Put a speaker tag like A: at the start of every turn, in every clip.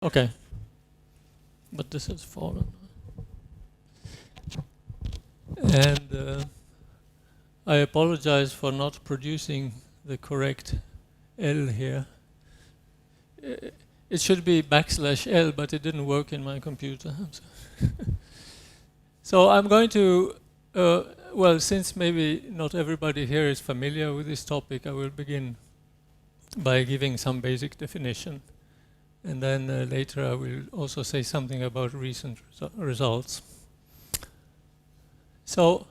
A: Okay, but this has fallen. And I apologize for not producing the correct L here. It should be \L, but it didn't work in my computer. So I'm going to, well, since maybe not everybody here is familiar with this topic, I will begin by giving some basic definition. And then later I will also say something about recent results. So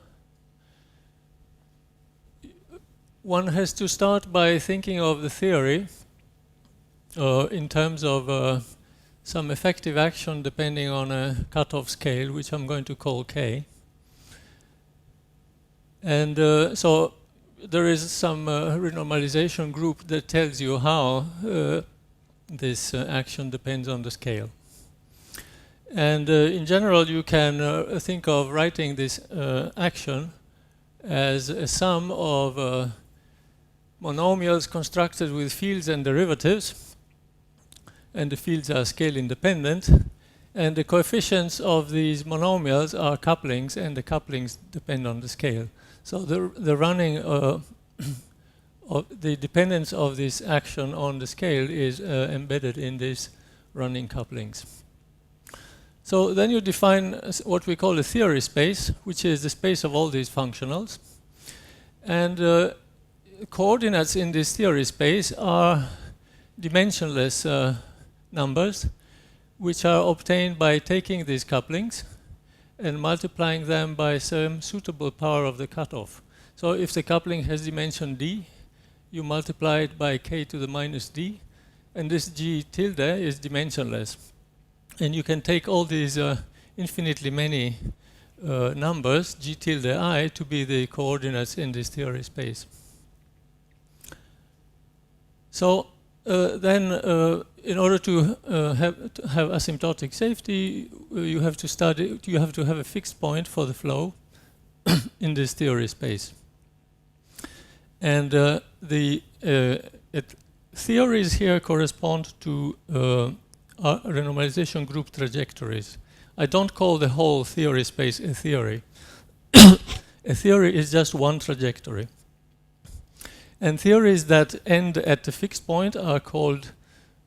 A: one has to start by thinking of the theory in terms of some effective action depending on a cutoff scale, which I'm going to call K. And so there is some renormalization group that tells you how this action depends on the scale. And in general, you can think of writing this action as a sum of monomials constructed with fields and derivatives. And the fields are scale independent. And the coefficients of these monomials are couplings, and the couplings depend on the scale. So the running the dependence of this action on the scale is embedded in these running couplings. So then you define what we call a theory space, which is the space of all these functionals. And coordinates in this theory space are dimensionless numbers, which are obtained by taking these couplings and multiplying them by some suitable power of the cutoff. So if the coupling has dimension d, you multiply it by k to the minus d, and this g tilde is dimensionless. And you can take all these infinitely many numbers, g tilde I, to be the coordinates in this theory space. So then, in order to have asymptotic safety, you have to have a fixed point for the flow in this theory space. And the theories here correspond to renormalization group trajectories. I don't call the whole theory space a theory. A theory is just one trajectory. And theories that end at the fixed point are called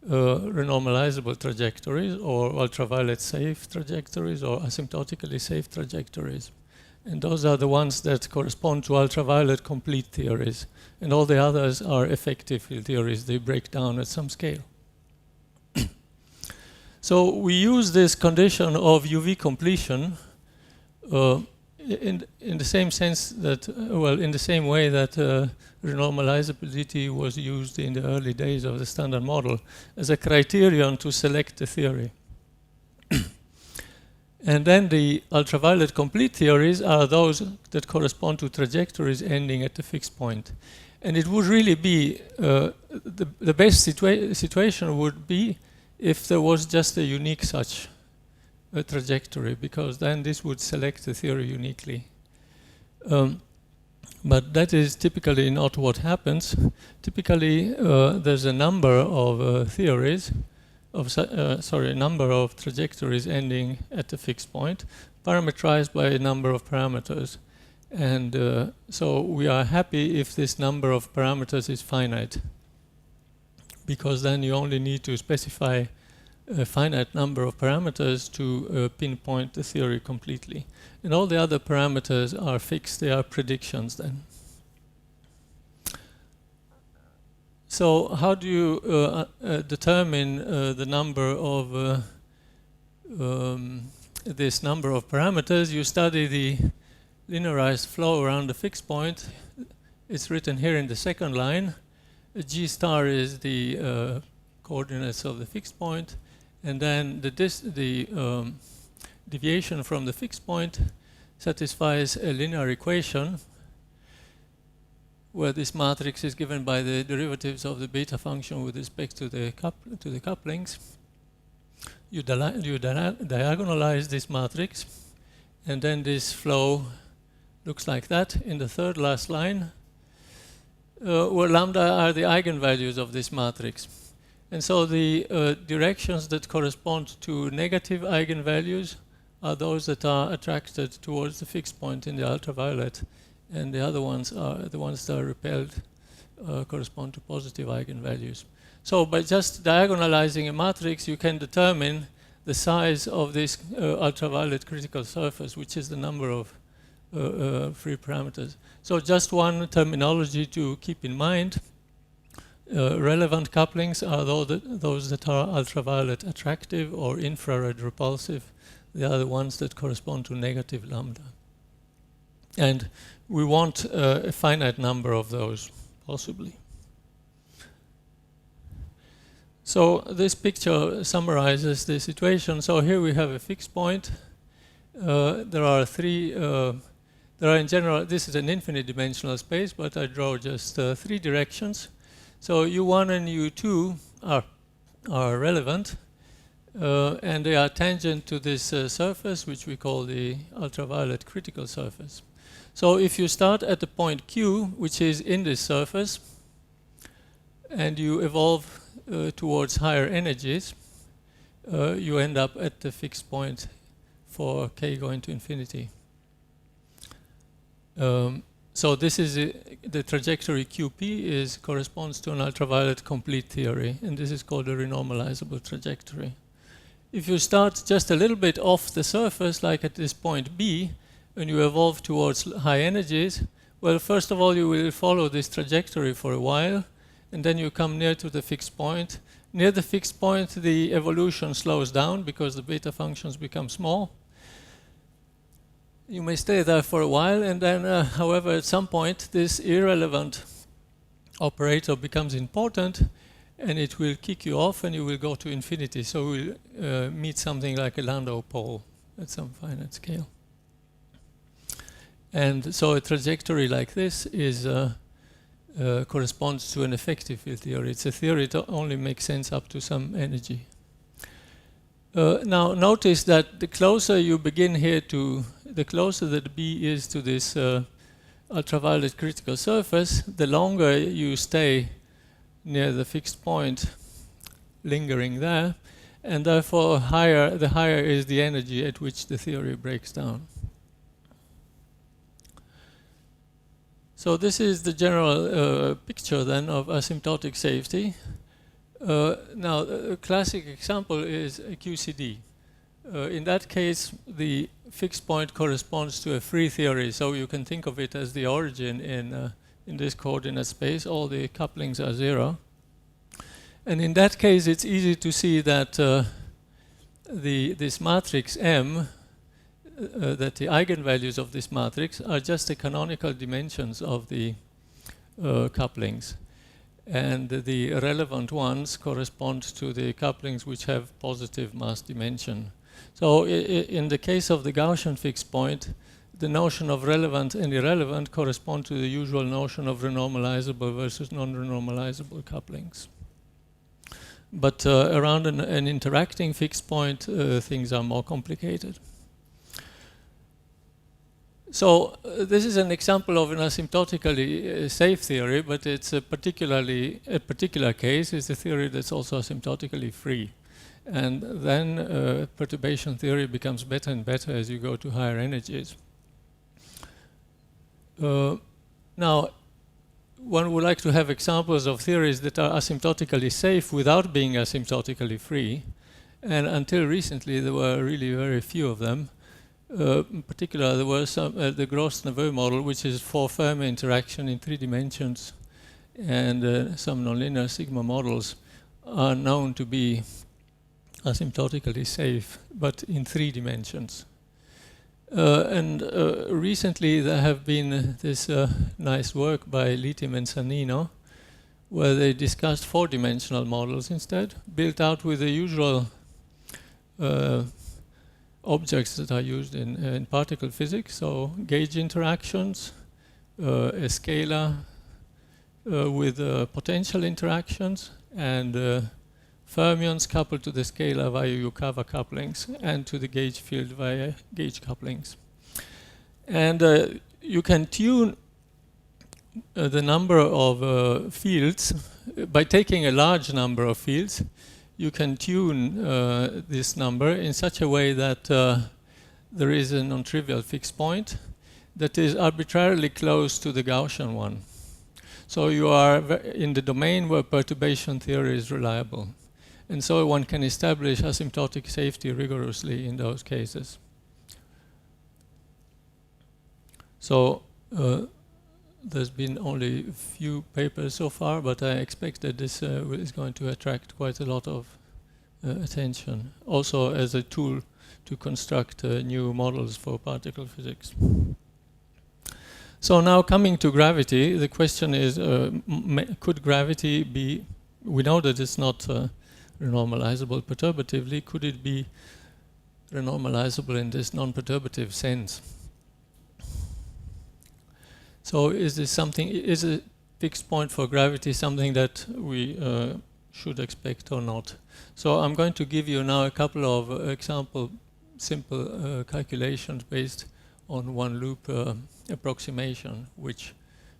A: renormalizable trajectories, or ultraviolet safe trajectories, or asymptotically safe trajectories. And those are the ones that correspond to ultraviolet complete theories. And all the others are effective field theories. They break down at some scale. So we use this condition of UV completion in the same sense that, well, in the same way that renormalizability was used in the early days of the Standard Model as a criterion to select the theory. And then the ultraviolet complete theories are those that correspond to trajectories ending at the fixed point. And it would really be, the best situation would be if there was just a unique such trajectory, because then this would select the theory uniquely. But that is typically not what happens. Typically, there's a number of theories, a number of trajectories ending at the fixed point, parameterized by a number of parameters. And so we are happy if this number of parameters is finite, because then you only need to specify a finite number of parameters to pinpoint the theory completely. And all the other parameters are fixed, they are predictions then. So how do you determine the number of this number of parameters? You study the linearized flow around the fixed point. It's written here in the second line. G star is the coordinates of the fixed point, and then the deviation from the fixed point satisfies a linear equation where this matrix is given by the derivatives of the beta function with respect to the couplings. You diagonalize this matrix, and then this flow looks like that in the third last line, where lambda are the eigenvalues of this matrix. And so the directions that correspond to negative eigenvalues are those that are attracted towards the fixed point in the ultraviolet, and the other ones are the ones that are repelled, correspond to positive eigenvalues. So by just diagonalizing a matrix, you can determine the size of this ultraviolet critical surface, which is the number of free parameters. So just one terminology to keep in mind. Relevant couplings are those that are ultraviolet attractive or infrared repulsive. They are the ones that correspond to negative lambda. And we want a finite number of those, possibly. So this picture summarizes the situation. So here we have a fixed point. There are in general, this is an infinite dimensional space, but I draw just 3 directions. So U1 and U2 are relevant, and they are tangent to this surface, which we call the ultraviolet critical surface. So if you start at the point Q, which is in this surface, and you evolve towards higher energies, you end up at the fixed point for k going to infinity. So this is the trajectory QP corresponds to an ultraviolet complete theory, and this is called a renormalizable trajectory. If you start just a little bit off the surface, like at this point B, and you evolve towards high energies, well, first of all, you will follow this trajectory for a while, and then you come near to the fixed point. Near the fixed point, the evolution slows down because the beta functions become small. You may stay there for a while, and then, however, at some point, this irrelevant operator becomes important, and it will kick you off, and you will go to infinity. So we'll meet something like a Landau pole at some finite scale. And so a trajectory like this corresponds to an effective field theory. It's a theory that only makes sense up to some energy. Now notice that the closer you begin here the closer that B is to this ultraviolet critical surface, the longer you stay near the fixed point, lingering there, and therefore the higher is the energy at which the theory breaks down. So this is the general picture then of asymptotic safety. Now, a classic example is a QCD. In that case, the fixed point corresponds to a free theory, so you can think of it as the origin in this coordinate space. All the couplings are 0. And in that case, it's easy to see that this matrix M, that the eigenvalues of this matrix are just the canonical dimensions of the couplings. And the relevant ones correspond to the couplings which have positive mass dimension. So in the case of the Gaussian fixed point, the notion of relevant and irrelevant correspond to the usual notion of renormalizable versus non-renormalizable couplings. But around an interacting fixed point, things are more complicated. So this is an example of an asymptotically safe theory, but it's a particular case is a theory that's also asymptotically free. And then perturbation theory becomes better and better as you go to higher energies. Now, one would like to have examples of theories that are asymptotically safe without being asymptotically free. And until recently, there were really very few of them. In particular, there was the Gross-Neveu model, which is for Fermi interaction in 3 dimensions, and some nonlinear sigma models are known to be asymptotically safe, but in 3 dimensions. And recently, there have been this nice work by Littim and Sannino, where they discussed 4-dimensional models instead, built out with the usual objects that are used in particle physics, so gauge interactions, a scalar with potential interactions, and fermions coupled to the scalar via Yukawa couplings and to the gauge field via gauge couplings. And you can tune the number of fields by taking a large number of fields, you can tune this number in such a way that there is a non-trivial fixed point that is arbitrarily close to the Gaussian one. So you are in the domain where perturbation theory is reliable. And so one can establish asymptotic safety rigorously in those cases. So there's been only a few papers so far, but I expect that this is going to attract quite a lot of attention, also as a tool to construct new models for particle physics. So now coming to gravity, the question is, could gravity be, we know that it's not renormalizable perturbatively, could it be renormalizable in this non-perturbative sense? So is this something, is a fixed point for gravity something that we should expect or not? So I'm going to give you now a couple of example simple calculations based on one loop approximation which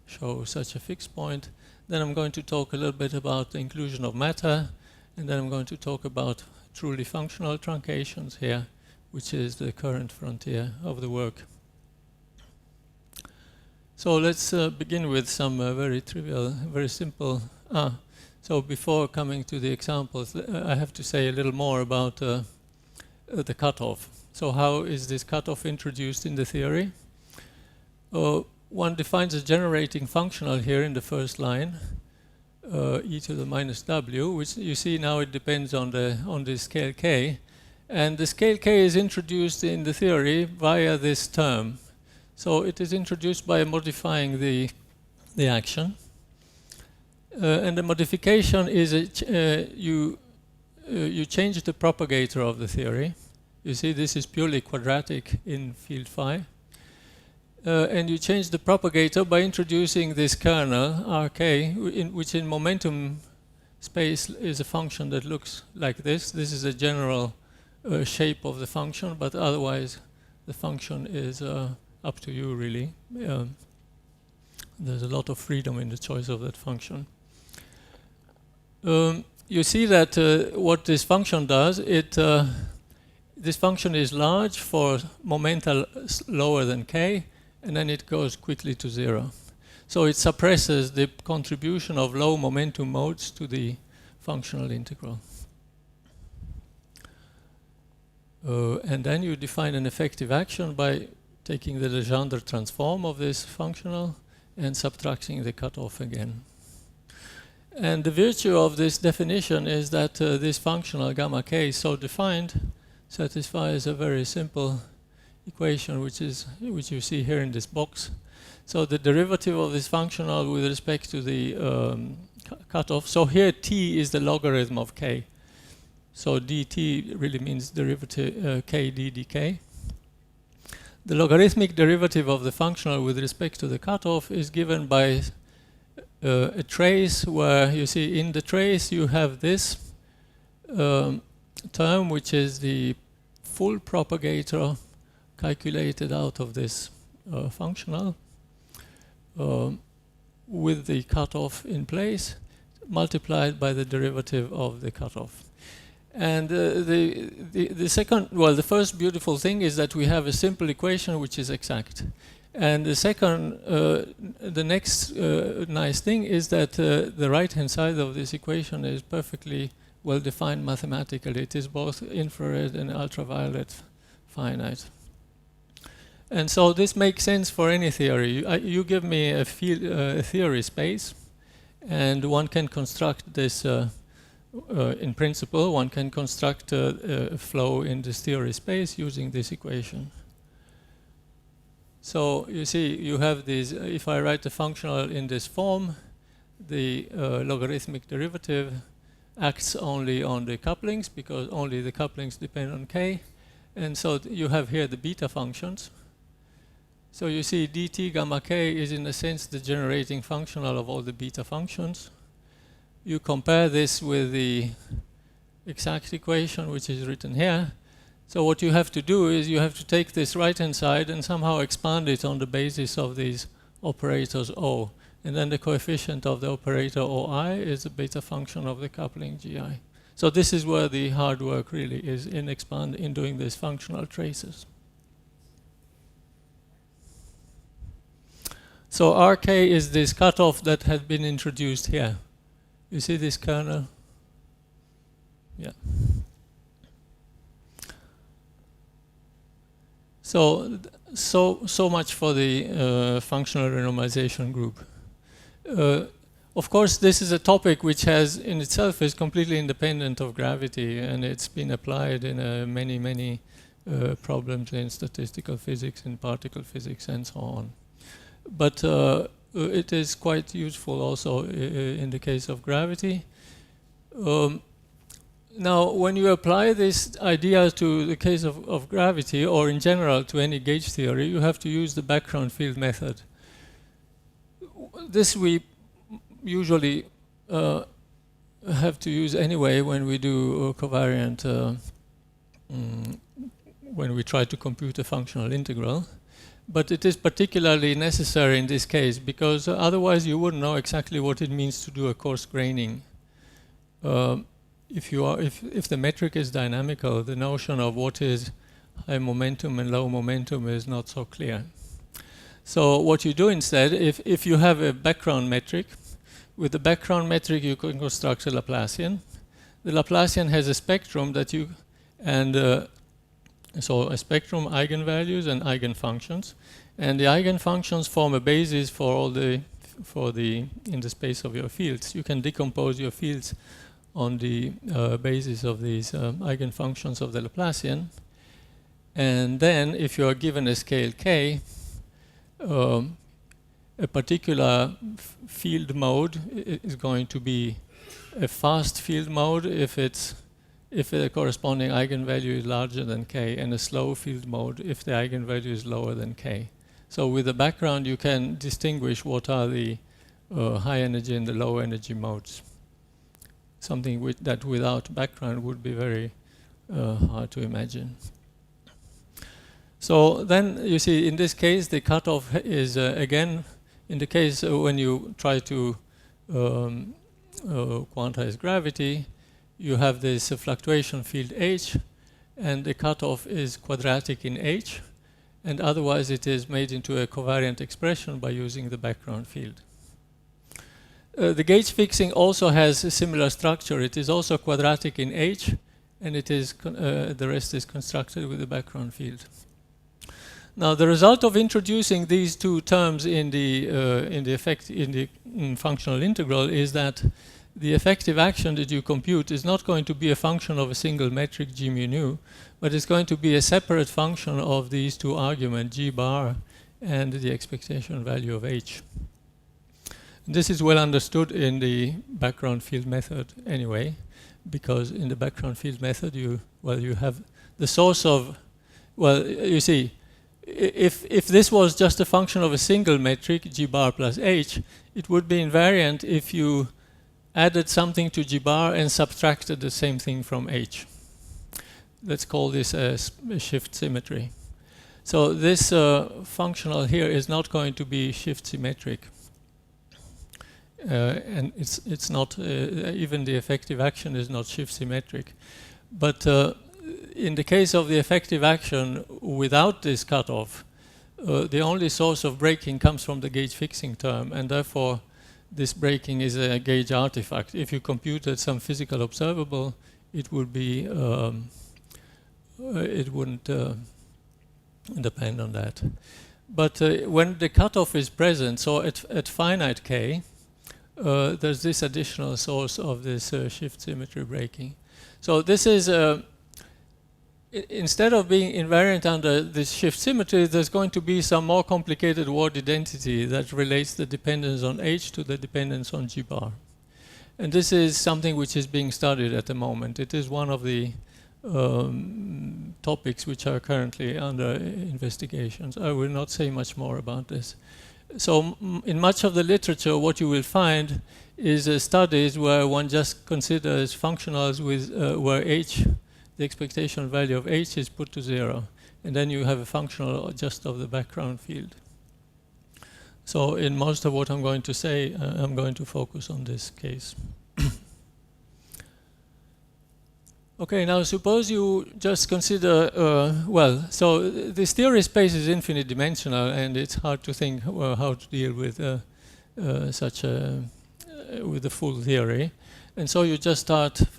A: show such a fixed point. Then I'm going to talk a little bit about the inclusion of matter, and then I'm going to talk about truly functional truncations here, which is the current frontier of the work. So let's begin with some very trivial, very simple. So before coming to the examples, I have to say a little more about the cutoff. So how is this cutoff introduced in the theory? One defines a generating functional here in the first line, e to the minus w, which you see now it depends on the scale k, and the scale k is introduced in the theory via this term. So it is introduced by modifying the action, and the modification is you change the propagator of the theory. You see, this is purely quadratic in field phi. And you change the propagator by introducing this kernel, Rk, which in momentum space is a function that looks like this. This is a general shape of the function, but otherwise the function is up to you, really. There's a lot of freedom in the choice of that function. You see that what this function does, this function is large for momenta lower than k, and then it goes quickly to 0. So it suppresses the contribution of low momentum modes to the functional integral. And then you define an effective action by taking the Legendre transform of this functional and subtracting the cutoff again. And the virtue of this definition is that this functional gamma k so defined satisfies a very simple equation which you see here in this box. So the derivative of this functional with respect to the cutoff, so here t is the logarithm of k. So dt really means derivative k d dk. The logarithmic derivative of the functional with respect to the cutoff is given by a trace where you see in the trace you have this term which is the full propagator calculated out of this functional with the cutoff in place multiplied by the derivative of the cutoff. And the second, well, the first beautiful thing is that we have a simple equation which is exact. And the second, the next nice thing is that the right-hand side of this equation is perfectly well defined mathematically. It is both infrared and ultraviolet finite. And so this makes sense for any theory. You give me a theory space, and one can construct this in principle. One can construct a flow in this theory space using this equation. So you see, you have these, if I write the functional in this form, the logarithmic derivative acts only on the couplings because only the couplings depend on k. And so you have here the beta functions. So you see dt gamma k is in a sense the generating functional of all the beta functions. You compare this with the exact equation which is written here. So what you have to do is you have to take this right-hand side and somehow expand it on the basis of these operators O. And then the coefficient of the operator OI is the beta function of the coupling GI. So this is where the hard work really is in doing these functional traces. So RK is this cutoff that has been introduced here. You see this kernel? Yeah. So much for the functional renormalization group. Of course, this is a topic which has in itself is completely independent of gravity, and it's been applied in many problems in statistical physics, in particle physics, and so on. But it is quite useful also in the case of gravity. Now, when you apply this idea to the case of gravity, or in general to any gauge theory, you have to use the background field method. This we usually have to use anyway when we do covariant, when we try to compute a functional integral. But it is particularly necessary in this case because otherwise you wouldn't know exactly what it means to do a coarse graining. If the metric is dynamical, the notion of what is high momentum and low momentum is not so clear. So what you do instead, if you have a background metric, with the background metric you can construct a Laplacian. The Laplacian has a spectrum that you, and so a spectrum, eigenvalues and eigenfunctions, and the eigenfunctions form a basis for all in the space of your fields. You can decompose your fields on the basis of these eigenfunctions of the Laplacian, and then if you are given a scale k, a particular field mode is going to be a fast field mode if the corresponding eigenvalue is larger than k, and a slow field mode if the eigenvalue is lower than k. So with the background you can distinguish what are the high energy and the low energy modes. Something that without background would be very hard to imagine. So then you see in this case the cutoff is again in the case when you try to quantize gravity, you have this fluctuation field H, and the cutoff is quadratic in H, and otherwise it is made into a covariant expression by using the background field. The gauge fixing also has a similar structure. It is also quadratic in H, and it is the rest is constructed with the background field. Now, the result of introducing these two terms in the functional integral is that the effective action that you compute is not going to be a function of a single metric g mu nu, but it's going to be a separate function of these two arguments, g bar and the expectation value of h. This is well understood in the background field method anyway, because in the background field method you have the source of, you see, if this was just a function of a single metric, g bar plus h, it would be invariant if you added something to g bar and subtracted the same thing from h. Let's call this a shift symmetry. So this functional here is not going to be shift symmetric. And it's not, even the effective action is not shift symmetric. But in the case of the effective action without this cutoff, the only source of breaking comes from the gauge fixing term, and therefore this breaking is a gauge artifact. If you computed some physical observable, it would be, it wouldn't depend on that. But when the cutoff is present, so at finite k, there's this additional source of this shift symmetry breaking. So this is, instead of being invariant under this shift symmetry, there's going to be some more complicated word identity that relates the dependence on h to the dependence on g bar. And this is something which is being studied at the moment. It is one of the topics which are currently under investigations. I will not say much more about this. So in much of the literature, what you will find is studies where one just considers functionals with where h, the expectation value of h is put to 0. And then you have a functional just of the background field. So in most of what I'm going to say, I'm going to focus on this case. Okay, now suppose you just consider, well, so this theory space is infinite dimensional, and it's hard to think how to deal with with the full theory. And so you just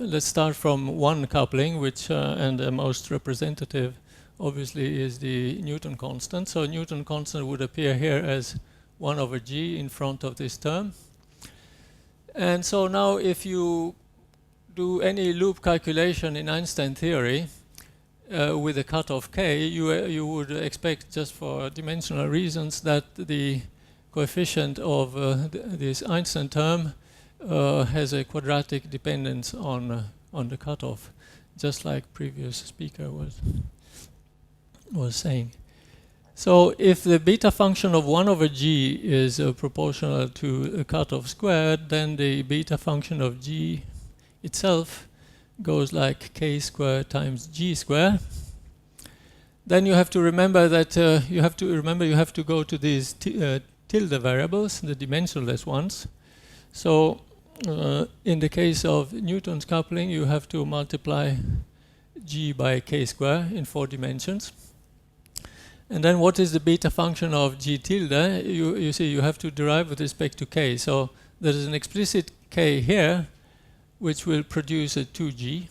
A: let's start from one coupling, which, and the most representative, obviously, is the Newton constant. So Newton constant would appear here as 1 over g in front of this term. And so now if you do any loop calculation in Einstein theory with a cutoff k, you would expect, just for dimensional reasons, that the coefficient of this Einstein term has a quadratic dependence on the cutoff, just like previous speaker was saying. So if the beta function of 1 over g is proportional to a cutoff squared, then the beta function of g itself goes like k squared times g squared. Then you have to remember that you have to go to these tilde variables, the dimensionless ones. So in the case of Newton's coupling, you have to multiply g by k squared in 4 dimensions. And then what is the beta function of g tilde? You see, you have to derive with respect to k. So there is an explicit k here, which will produce a 2g.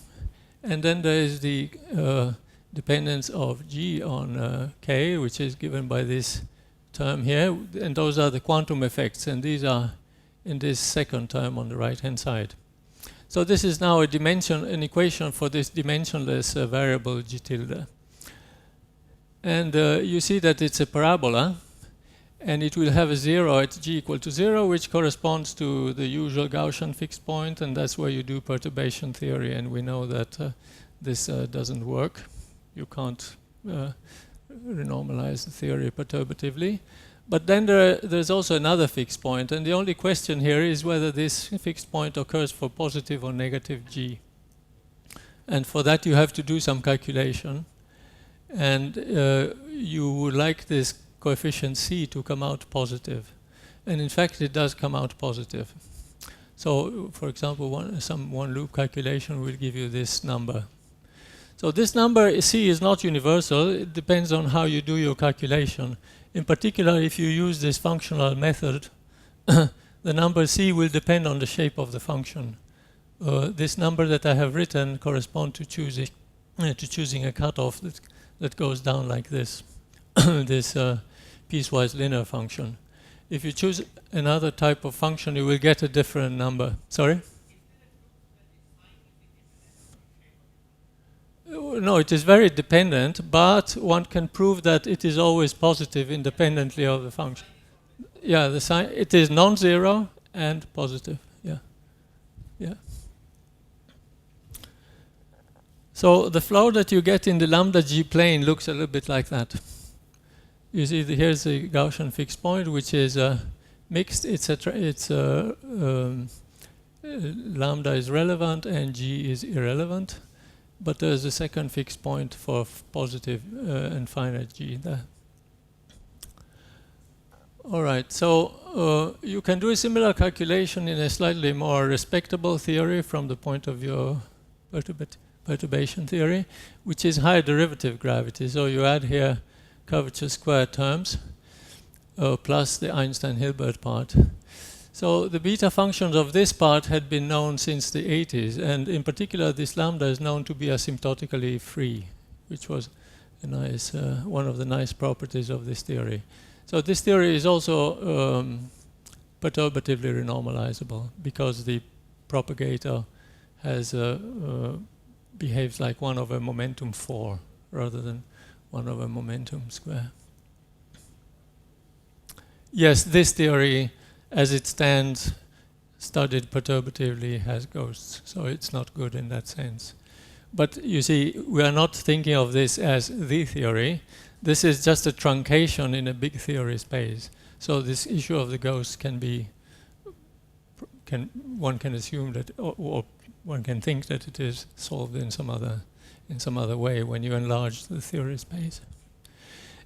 A: And then there is the dependence of g on k, which is given by this term here. And those are the quantum effects. And these are in this second term on the right-hand side. So this is now an equation for this dimensionless variable g tilde. And you see that it's a parabola, and it will have a 0 at g equal to 0, which corresponds to the usual Gaussian fixed point, and that's where you do perturbation theory, and we know that this doesn't work. You can't renormalize the theory perturbatively. But then there's also another fixed point, and the only question here is whether this fixed point occurs for positive or negative g. And for that you have to do some calculation, and you would like this coefficient c to come out positive. And in fact it does come out positive. So for example, one loop calculation will give you this number. So this number c is not universal. It depends on how you do your calculation. In particular, if you use this functional method, the number c will depend on the shape of the function. This number that I have written corresponds to choosing a cutoff that goes down like this, this piecewise linear function. If you choose another type of function, you will get a different number. Sorry? No, it is very dependent, but one can prove that it is always positive independently of the function. Yeah, the sign, it is non-zero and positive. Yeah. Yeah. So the flow that you get in the lambda g plane looks a little bit like that. You see, here's a Gaussian fixed point, which is mixed. It's lambda is relevant and g is irrelevant. But there's a second fixed point for positive and finite g there. All right, so you can do a similar calculation in a slightly more respectable theory from the point of view of perturbation theory, which is high derivative gravity. So you add here curvature square terms plus the Einstein-Hilbert part. So the beta functions of this part had been known since the 80s, and in particular this lambda is known to be asymptotically free, which was a nice, one of the nice properties of this theory. So this theory is also perturbatively renormalizable because the propagator has behaves like 1 over momentum 4 rather than 1 over momentum square. Yes, this theory, as it stands, studied perturbatively, has ghosts, so it's not good in that sense. But you see, we are not thinking of this as the theory. This is just a truncation in a big theory space. So this issue of the ghosts can be, one can assume that, or one can think that it is solved in some other way when you enlarge the theory space.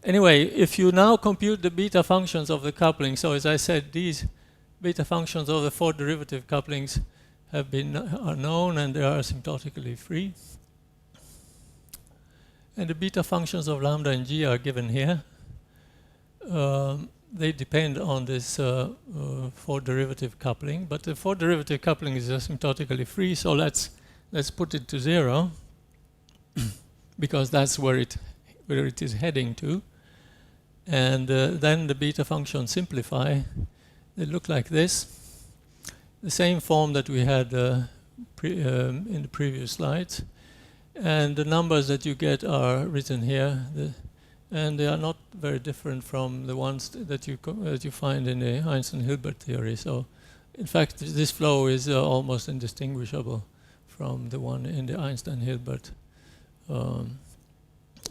A: anyway, if you now compute the beta functions of the coupling, so as I said, these beta functions of the 4 derivative couplings are known and they are asymptotically free. And the beta functions of lambda and g are given here. They depend on this 4 derivative coupling, but the 4 derivative coupling is asymptotically free, so let's put it to 0 because that's where it is heading to. And then the beta functions simplify. They look like this, the same form that we had in the previous slides. And the numbers that you get are written here, and they are not very different from the ones that you find in the Einstein-Hilbert theory. So, in fact, this flow is almost indistinguishable from the one in the Einstein-Hilbert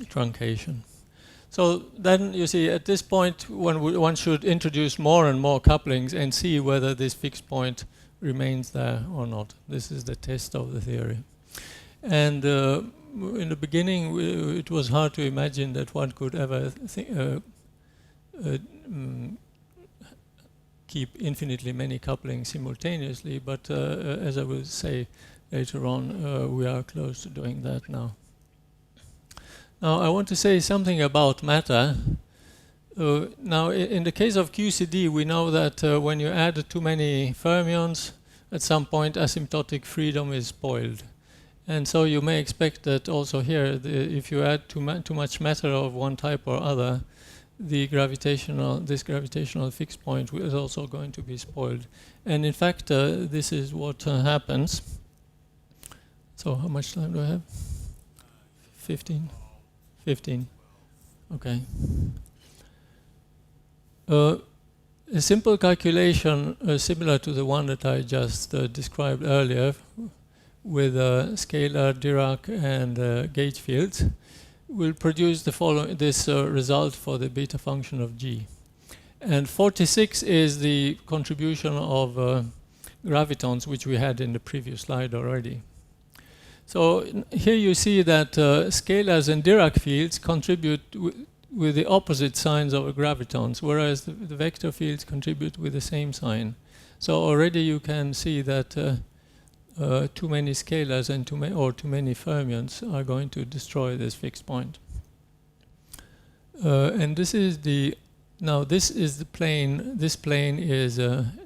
A: truncation. So then you see at this point one should introduce more and more couplings and see whether this fixed point remains there or not. This is the test of the theory. And in the beginning it was hard to imagine that one could ever keep infinitely many couplings simultaneously, but as I will say later on, we are close to doing that now. Now I want to say something about matter. Now in the case of QCD, we know that when you add too many fermions, at some point asymptotic freedom is spoiled. And so you may expect that also here, if you add too much matter of one type or other, this gravitational fixed point is also going to be spoiled. And in fact, this is what happens. So how much time do I have? 15? 15. Okay. A simple calculation similar to the one that I just described earlier with scalar, Dirac and gauge fields will produce the following result for the beta function of G. And 46 is the contribution of gravitons, which we had in the previous slide already. So here you see that scalars and Dirac fields contribute with the opposite signs of gravitons, whereas the vector fields contribute with the same sign. So already you can see that too many scalars and too many fermions are going to destroy this fixed point. And this is the plane. This plane is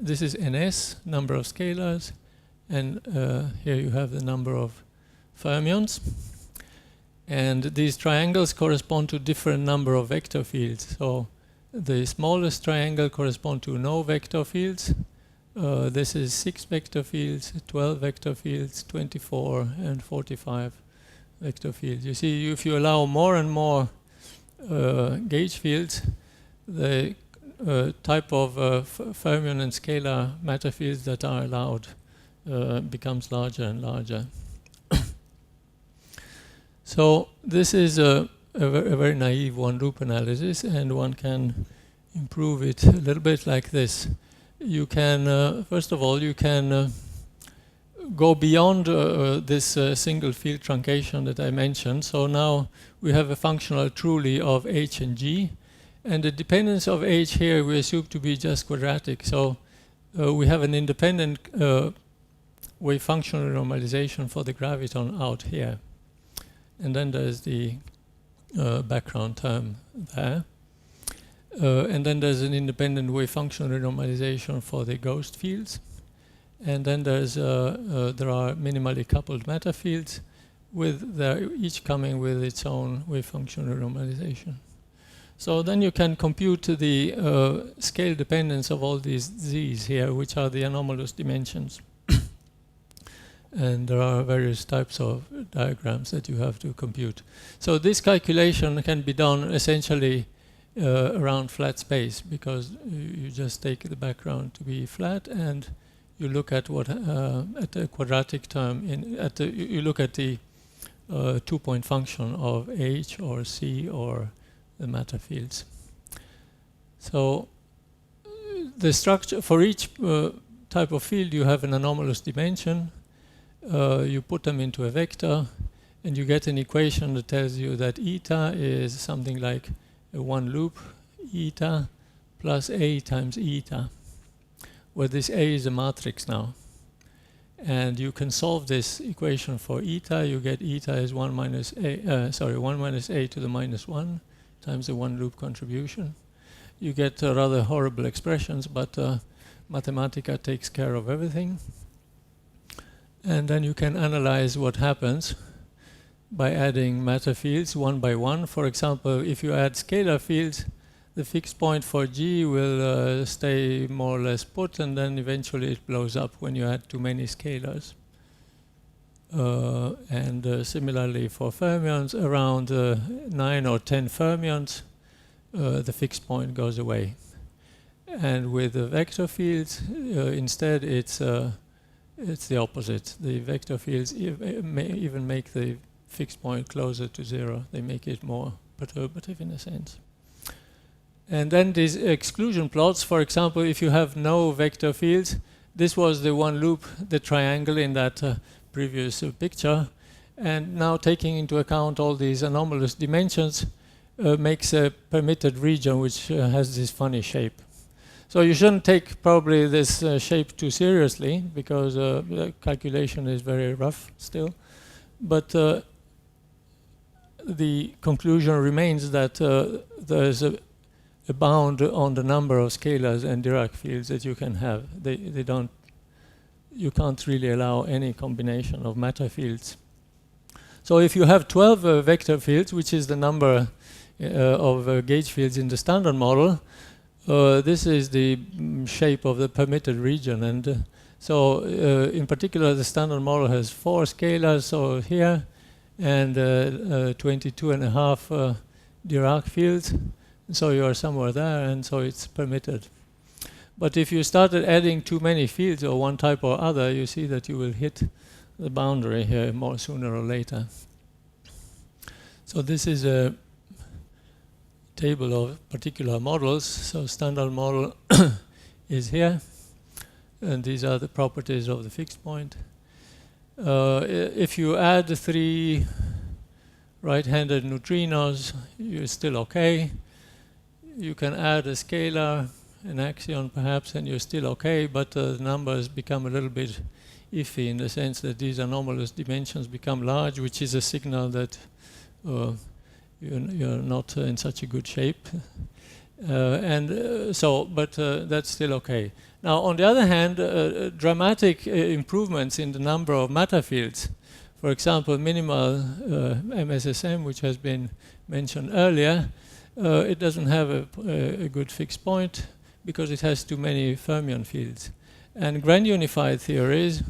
A: this is ns, number of scalars, and here you have the number of fermions. And these triangles correspond to different number of vector fields. So the smallest triangle corresponds to no vector fields. This is 6 vector fields, 12 vector fields, 24 and 45 vector fields. You see, if you allow more and more gauge fields, the type of fermion and scalar matter fields that are allowed becomes larger and larger. So this is a very naive one-loop analysis, and one can improve it a little bit like this. You can, first of all, you can go beyond this single field truncation that I mentioned. So now we have a functional truly of h and g, and the dependence of h here we assume to be just quadratic. So we have an independent wave functional normalization for the graviton out here. And then there's the background term there. And then there's an independent wave functional renormalization for the ghost fields. And then there are minimally coupled matter fields, with each coming with its own wave functional renormalization. So then you can compute the scale dependence of all these z's here, which are the anomalous dimensions. And there are various types of diagrams that you have to compute. So this calculation can be done essentially around flat space, because you just take the background to be flat, and you look at what at the quadratic term you look at the 2-point function of h or c or the matter fields. So the structure for each type of field, you have an anomalous dimension. You put them into a vector, and you get an equation that tells you that eta is something like a one loop eta plus A times eta, where this A is a matrix now. And you can solve this equation for eta. You get eta is 1 minus A, 1 minus A to the minus 1 times the one loop contribution. You get rather horrible expressions, but Mathematica takes care of everything. And then you can analyze what happens by adding matter fields one by one. For example, if you add scalar fields, the fixed point for G will stay more or less put, and then eventually it blows up when you add too many scalars. And similarly for fermions, around 9 or 10 fermions, the fixed point goes away. And with the vector fields, instead it's the opposite. The vector fields even make the fixed point closer to 0. They make it more perturbative in a sense. And then these exclusion plots, for example, if you have no vector fields, this was the one loop, the triangle in that previous picture, and now taking into account all these anomalous dimensions makes a permitted region which has this funny shape. So you shouldn't take probably this shape too seriously, because the calculation is very rough still. But the conclusion remains that there's a bound on the number of scalars and Dirac fields that you can have. You can't really allow any combination of matter fields. So if you have 12 vector fields, which is the number of gauge fields in the standard model, this is the shape of the permitted region. And so in particular, the standard model has 4 scalars, so here, and 22.5 Dirac fields. So you are somewhere there, and so it's permitted. But if you started adding too many fields or one type or other, you see that you will hit the boundary here more sooner or later. So this is a table of particular models. So standard model is here, and these are the properties of the fixed point. If you add the 3 right-handed neutrinos, you're still okay. You can add a scalar, an axion perhaps, and you're still okay, but the numbers become a little bit iffy in the sense that these anomalous dimensions become large, which is a signal that you're not in such a good shape. But that's still okay. Now, on the other hand, dramatic improvements in the number of matter fields, for example, minimal MSSM, which has been mentioned earlier, it doesn't have a good fixed point because it has too many fermion fields. And grand unified theories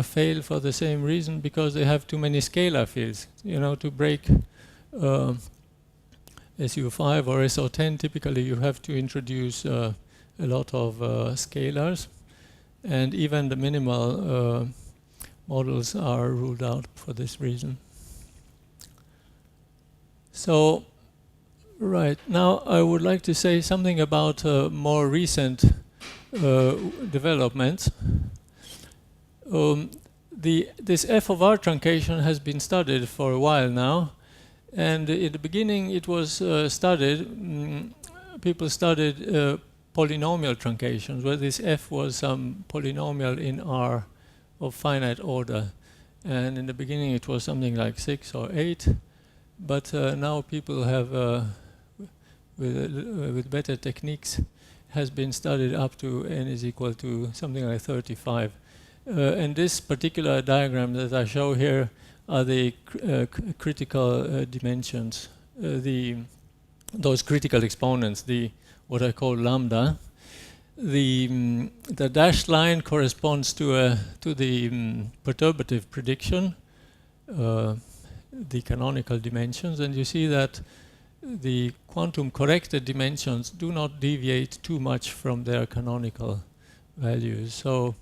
A: fail for the same reason, because they have too many scalar fields. You know, to break SU5 or SO10, typically you have to introduce a lot of scalars, and even the minimal models are ruled out for this reason. So, right, now I would like to say something about more recent developments. This f of r truncation has been studied for a while now, and in the beginning it was people studied polynomial truncations, where this f was some polynomial in R of finite order. And in the beginning it was something like 6 or 8, but now people have, with better techniques, has been studied up to n is equal to something like 35. And this particular diagram that I show here are the critical dimensions, those critical exponents, what I call lambda. The dashed line corresponds to the perturbative prediction, the canonical dimensions, and you see that the quantum corrected dimensions do not deviate too much from their canonical values. So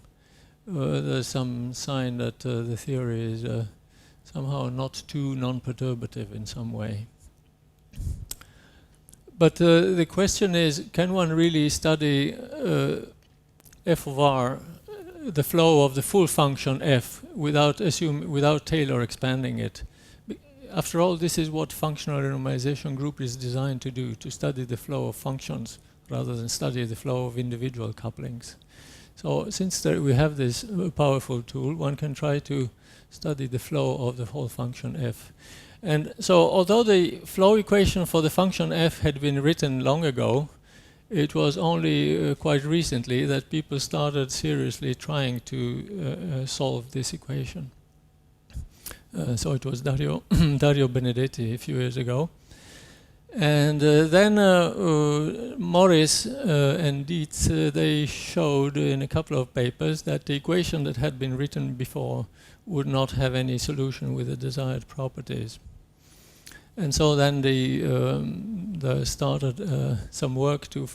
A: there's some sign that the theory is somehow not too non-perturbative in some way. But the question is, can one really study f of r, the flow of the full function f, without Taylor expanding it? after all, this is what functional renormalization group is designed to do, to study the flow of functions rather than study the flow of individual couplings. So since we have this powerful tool, one can try to study the flow of the whole function f. And so although the flow equation for the function f had been written long ago, it was only quite recently that people started seriously trying to solve this equation. So it was Dario Benedetti a few years ago. And then Morris and Dietz, they showed in a couple of papers that the equation that had been written before would not have any solution with the desired properties. And so then they started some work to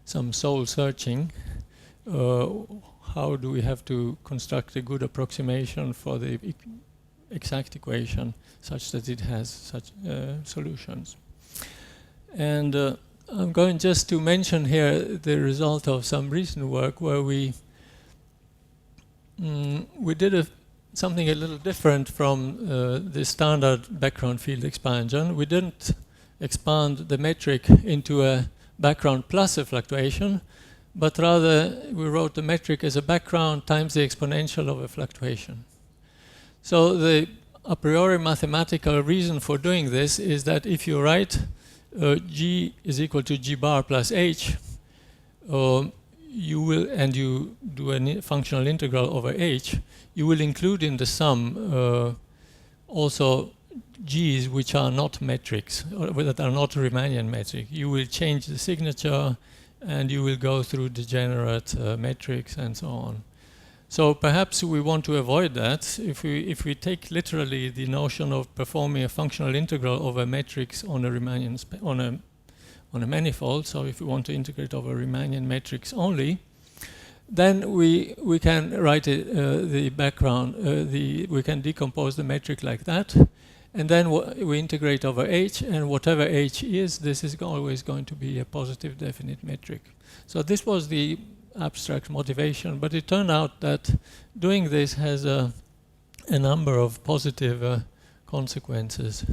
A: some soul searching. How do we have to construct a good approximation for the exact equation such that it has such solutions? And I'm going just to mention here the result of some recent work where we did something a little different from the standard background field expansion. We didn't expand the metric into a background plus a fluctuation, but rather we wrote the metric as a background times the exponential of a fluctuation. So the a priori mathematical reason for doing this is that if you write G is equal to G bar plus H, you will, and you do a functional integral over H, you will include in the sum also G's which are not metrics, or that are not Riemannian metric. You will change the signature and you will go through degenerate metrics and so on. So perhaps we want to avoid that. If we take literally the notion of performing a functional integral over metrics on a Riemannian on a manifold, so if we want to integrate over Riemannian metrics only, then we can write the background, we can decompose the metric like that, and then we integrate over H, and whatever H is, this is always going to be a positive definite metric. So this was the abstract motivation, but it turned out that doing this has a number of positive consequences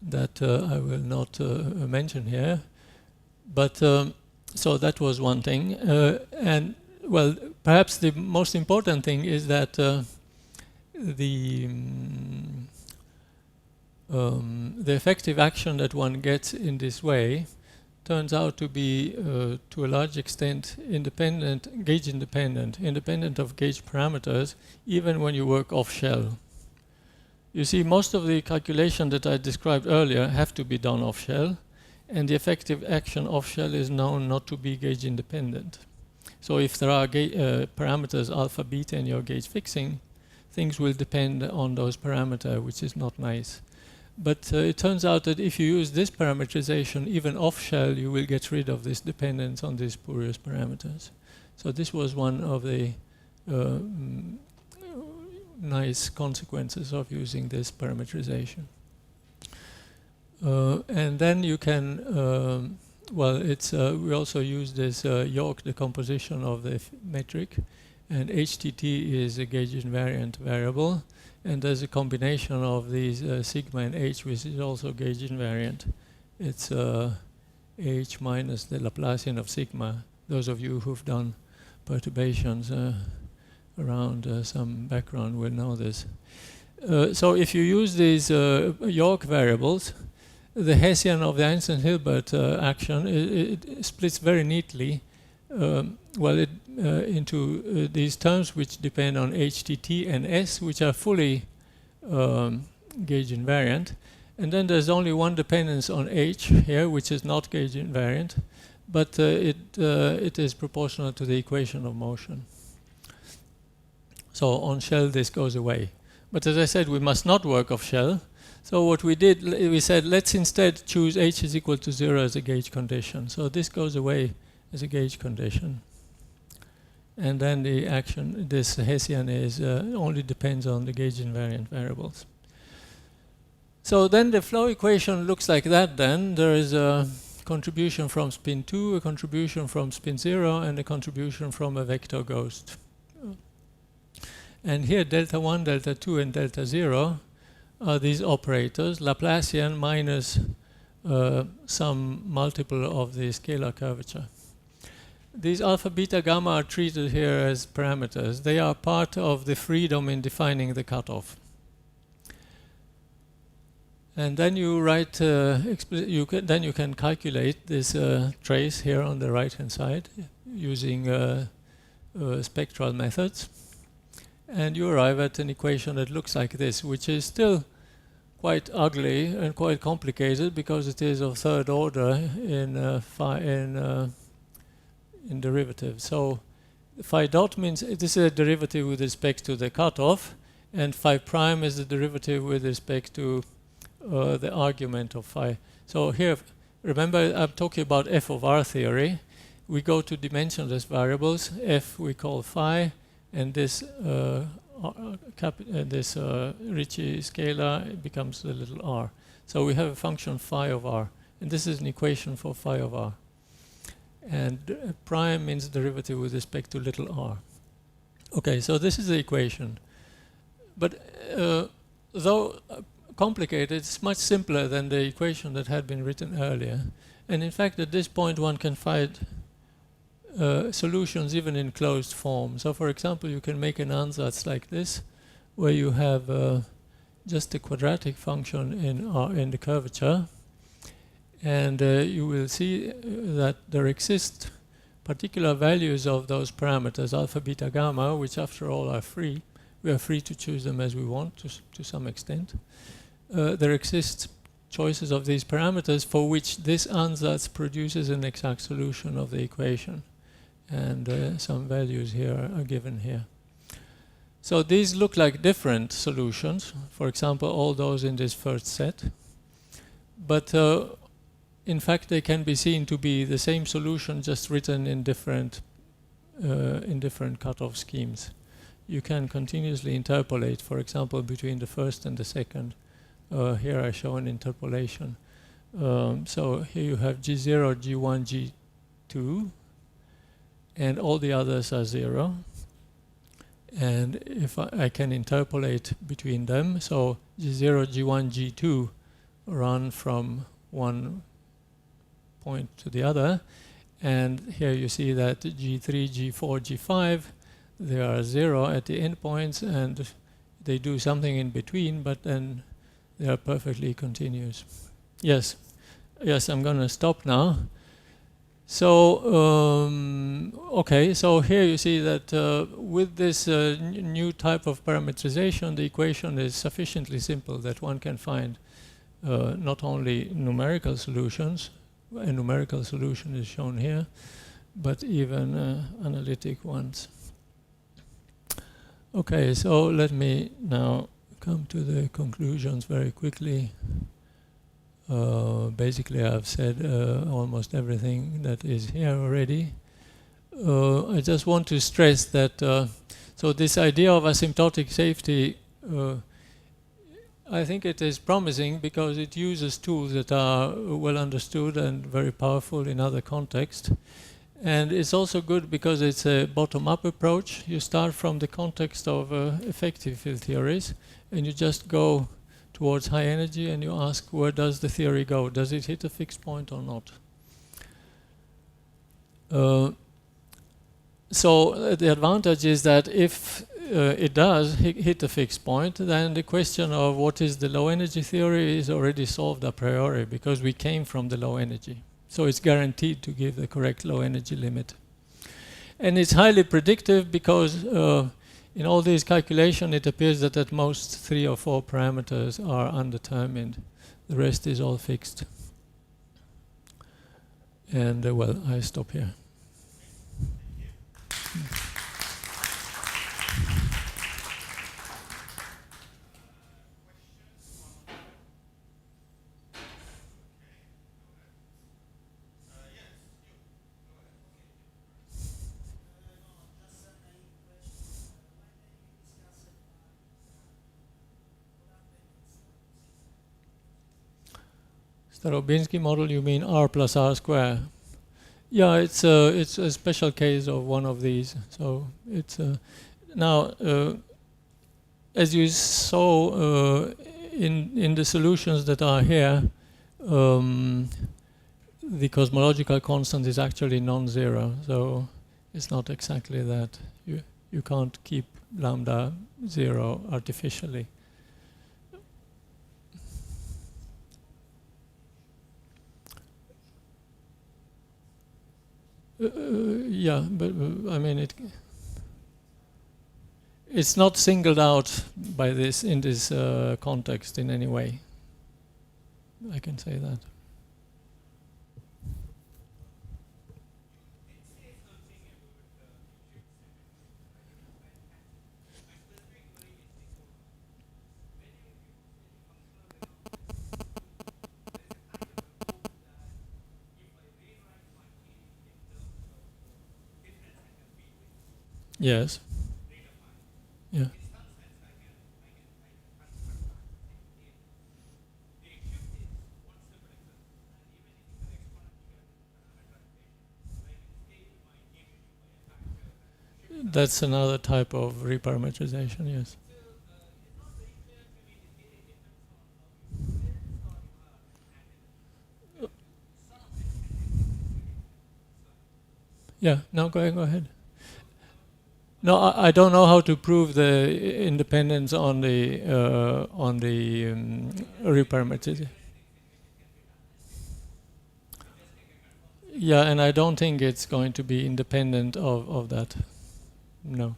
A: that I will not mention here. But so that was one thing. And well, perhaps the most important thing is that the effective action that one gets in this way turns out to be, to a large extent, independent, gauge independent of gauge parameters, even when you work off-shell. You see, most of the calculation that I described earlier have to be done off-shell, and the effective action off-shell is known not to be gauge independent. So if there are parameters alpha, beta in your gauge fixing, things will depend on those parameters, which is not nice. But it turns out that if you use this parameterization, even off-shell, you will get rid of this dependence on these spurious parameters. So this was one of the nice consequences of using this parameterization. And then you can, well, it's we also use this York decomposition of the metric, and HTT is a gauge invariant variable. And there's a combination of these sigma and H, which is also gauge invariant. It's H minus the Laplacian of sigma. Those of you who've done perturbations around some background will know this. So if you use these York variables, the Hessian of the Einstein-Hilbert action, it splits very neatly into these terms which depend on HTT and S, which are fully gauge invariant. And then there's only one dependence on H here, which is not gauge invariant, but it is proportional to the equation of motion. So on shell this goes away. But as I said, we must not work off shell. So what we did, we said, let's instead choose H is equal to 0 as a gauge condition. So this goes away as a gauge condition. And then the action, this Hessian is only depends on the gauge invariant variables. So then the flow equation looks like that then. There is a contribution from spin 2, a contribution from spin 0, and a contribution from a vector ghost. And here delta 1, delta 2, and delta 0 are these operators, Laplacian minus some multiple of the scalar curvature. These alpha, beta, gamma are treated here as parameters. They are part of the freedom in defining the cutoff. And then you write, then you can calculate this trace here on the right-hand side using spectral methods. And you arrive at an equation that looks like this, which is still quite ugly and quite complicated because it is of third order in derivative. So phi dot means this is a derivative with respect to the cutoff, and phi prime is the derivative with respect to the argument of phi. So here, remember I'm talking about f of r theory. We go to dimensionless variables. F we call phi, and this Ricci scalar becomes the little r. So we have a function phi of r, and this is an equation for phi of r. And prime means derivative with respect to little r. Okay, so this is the equation. But though complicated, it's much simpler than the equation that had been written earlier. And in fact, at this point, one can find solutions even in closed form. So for example, you can make an ansatz like this, where you have just a quadratic function in the curvature. And you will see that there exist particular values of those parameters, alpha, beta, gamma, which after all are free. We are free to choose them as we want to some extent. There exist choices of these parameters for which this ansatz produces an exact solution of the equation. And some values here are given here. So these look like different solutions. For example, all those in this first set. But in fact, they can be seen to be the same solution, just written in different cutoff schemes. You can continuously interpolate, for example, between the first and the second. Here I show an interpolation. So here you have G0, G1, G2, and all the others are 0. And if I can interpolate between them, so G0, G1, G2 run from one point to the other. And here you see that G3, G4, G5, they are 0 at the endpoints, and they do something in between, but then they are perfectly continuous. Yes, I'm going to stop now. So, okay, so here you see that with this new type of parametrization, the equation is sufficiently simple that one can find not only numerical solutions, a numerical solution is shown here, but even analytic ones. Okay, so let me now come to the conclusions very quickly. Basically, I've said almost everything that is here already. I just want to stress that so this idea of asymptotic safety, I think it is promising because it uses tools that are well understood and very powerful in other contexts. And it's also good because it's a bottom-up approach. You start from the context of effective field theories, and you just go towards high energy and you ask, where does the theory go? Does it hit a fixed point or not? So the advantage is that if it does hit a fixed point, then the question of what is the low energy theory is already solved a priori because we came from the low energy. So it's guaranteed to give the correct low energy limit. And it's highly predictive because in all these calculations it appears that at most 3 or 4 parameters are undetermined. The rest is all fixed. And well, I stop here. Starobinsky model, you mean R plus R square? Yeah, it's a special case of one of these. So it's now as you saw in the solutions that are here, the cosmological constant is actually non-zero, so it's not exactly that. You can't keep lambda zero artificially. Yeah, but I mean it's not singled out by this in this context in any way. I can say that. Yes. Yeah. That's another type of reparametrization, yes. Yeah, no, go ahead. No, I don't know how to prove the independence on the reparametrization. Yeah, and I don't think it's going to be independent of that. No.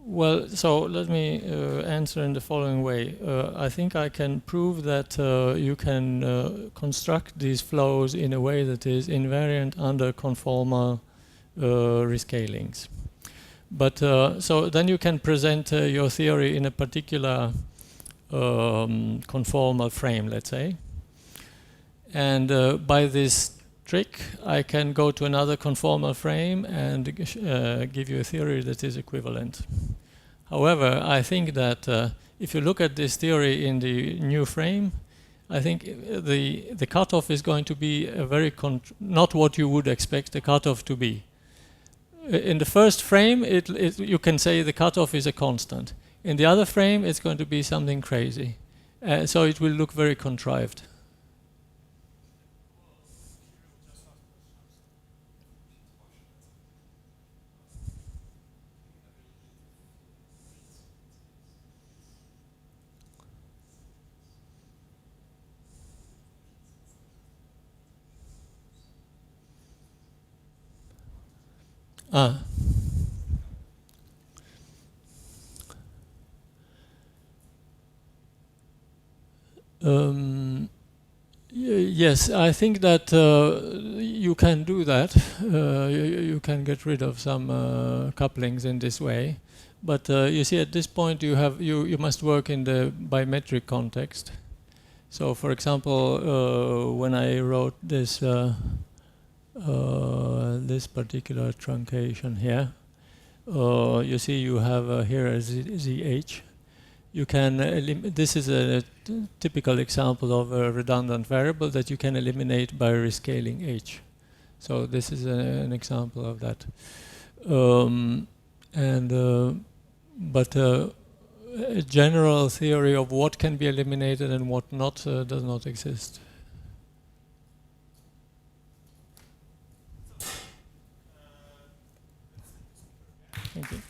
A: Well, so let me answer in the following way. I think I can prove that you can construct these flows in a way that is invariant under conformal rescalings. But so then you can present your theory in a particular conformal frame, let's say. And by this trick, I can go to another conformal frame and give you a theory that is equivalent. However, I think that if you look at this theory in the new frame, I think the cutoff is going to be a very not what you would expect the cutoff to be. In the first frame, you can say the cutoff is a constant. In the other frame, it's going to be something crazy. So it will look very contrived. Yes, I think that you can do that. You can get rid of some couplings in this way, but you see, at this point, you must work in the bimetric context. So, for example, when I wrote this this particular truncation here, you see, you have here a ZH. You can this is a typical example of a redundant variable that you can eliminate by rescaling H. So this is an example of that. But a general theory of what can be eliminated and what not does not exist. Thank you.